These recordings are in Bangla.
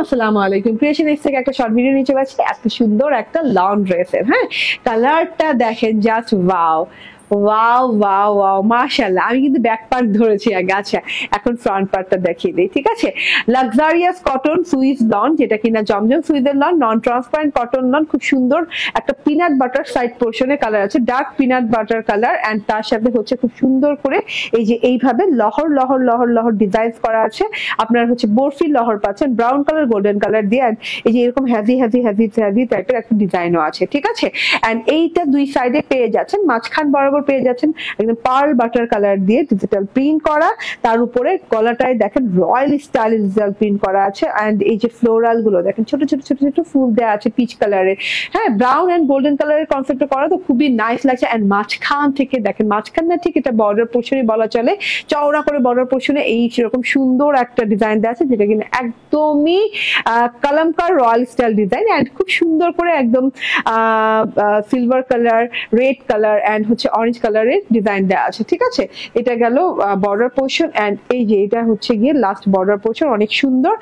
আসসালামু আলাইকুম। ক্রিয়েশন এক্স থেকে একটা শর্ট ভিডিও নিয়ে চলে আসছি। এত সুন্দর একটা লং ড্রেসের, হ্যাঁ, কালারটা দেখেন, just wow wow wow wow, মাশাআল্লাহ। আমি কিন্তু ব্যাক পার্ট ধরেছি আগে, আচ্ছা এখন ফ্রন্ট পার্টটা দেখিয়ে দিই, ঠিক আছে। লাক্সারিয়াস কটন সুইস লন, যেটা কিনা জমজম সুইসের lawn, non transparent cotton lawn, খুব সুন্দর একটা পিনাট বাটার সাইড পোর্শনে কালার আছে, dark peanut butter colour, and তার সাথে হচ্ছে খুব সুন্দর করে এই যে এইভাবে লহর লহর লহর লহর ডিজাইন করা আছে। আপনার হচ্ছে বরফি লহর পাচ্ছেন ব্রাউন কালার গোল্ডেন কালার দিয়ে, এই যে এরকম হেভি হেভি হেভি হেভি টাইপের একটা ডিজাইনও আছে, ঠিক আছে। এন্ড এইটা দুই সাইডে পেয়ে যাচ্ছেন, মাঝখান বরাবর পেয়ে যাচ্ছেন একদম পার্ল বাটার কালার দিয়ে ডিজিটাল প্রিন্ট করা, তার উপরে গলাটায় দেখেন রয়্যাল স্টাইল ডিজিটাল প্রিন্ট করা আছে। এন্ড এই যে ফ্লোরাল গুলো দেখেন, ছোট ছোট ছোট ছোট ফুল দেওয়া আছে পিচ কালারের, হ্যাঁ, ব্রাউন এন্ড গোল্ডেন কালারের কনসেপ্ট করা, তো খুবই নাইস লাগছে। এন্ড মাঝখান থেকে দেখেন, মাঝখান না ঠিক এটা বর্ডার পোর্শনই বলা চলে, চওড়া করে বর্ডার পোর্শনে এই সেরকম সুন্দর একটা ডিজাইন দেওয়া আছে, যেটা কিন্তু একদমই কালামকার রয়্যাল স্টাইল ডিজাইন। এন্ড খুব সুন্দর করে একদম silver colour, red colour and হচ্ছে অরেঞ্জ কালারের ডিজাইন দেওয়া আছে, ঠিক আছে। এটা গেল বর্ডার পোর্শন। এন্ড এই যে এটা হচ্ছে গিয়ে লাস্ট বর্ডার পোর্শন, অনেক সুন্দর।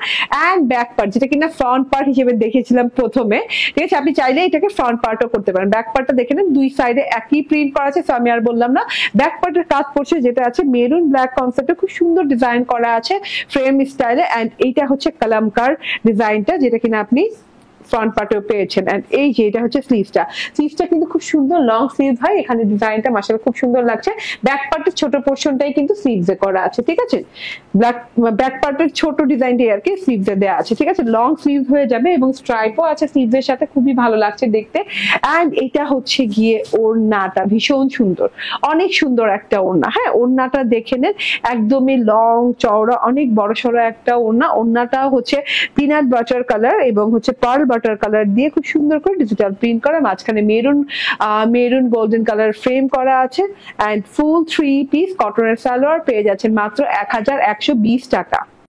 এন্ড ব্যাক পার্ট, যেটা কিনা ফ্রন্ট পার্ট হিসেবে দেখেছিলাম প্রথমে, ঠিক আছে, আপনি চাইলে এটাকে ফ্রন্ট পার্টও করতে পারেন। ব্যাক পার্টটা দেখে নেন, দুই সাইডে একই প্রিন্ট করা আছে, আমি আর বললাম না। ব্যাক পার্টের কাজ করছে যেটা আছে মেরুন ব্ল্যাক কনসেপ্টে খুব সুন্দর ডিজাইন করা আছে ফ্রেম স্টাইলে। এন্ড এইটা হচ্ছে কালামকার ডিজাইনটা, যেটা কিনা আপনি ফ্রন্ট পার্টেও পেয়েছেন। এন্ড এই যে এটা হচ্ছে স্লিভসটা, স্লিভসটা কিন্তু খুব সুন্দর লং স্লিভ হয়, এখানে ডিজাইনটা মাশাআল্লাহ খুব সুন্দর লাগছে। ব্যাক পার্টের ছোট পোর্শনটাই কিন্তু স্লিভসে করা আছে, ঠিক আছে। ব্যাক পার্টের ছোট ডিজাইনটাই আর কি স্লিভসে দেওয়া আছে, ঠিক আছে। লং স্লিভ হয়ে যাবে এবং স্ট্রাইপও আছে স্লিভসের সাথে, খুবই ভালো লাগছে দেখতে। এন্ড এটা হচ্ছে গিয়ে ওড়নাটা ভীষণ সুন্দর, অনেক সুন্দর একটা ওড়না, হ্যাঁ, ওড়নাটা দেখে নেন, একদমই লং চওড়া অনেক বড় সড়ো একটা ওড়না। ওড়নাটা হচ্ছে পিনাট বাটার কালার এবং হচ্ছে পার্ল বাটার কালার দিয়ে খুব সুন্দর করে ডিজিটাল প্রিন্ট করা, মাঝখানে মেরুন গোল্ডেন কালার ফ্রেম করা আছে। এন্ড ফুল 3 পিস কটনের সালোয়ার পেয়ে যাচ্ছেন মাত্র 1120 টাকা।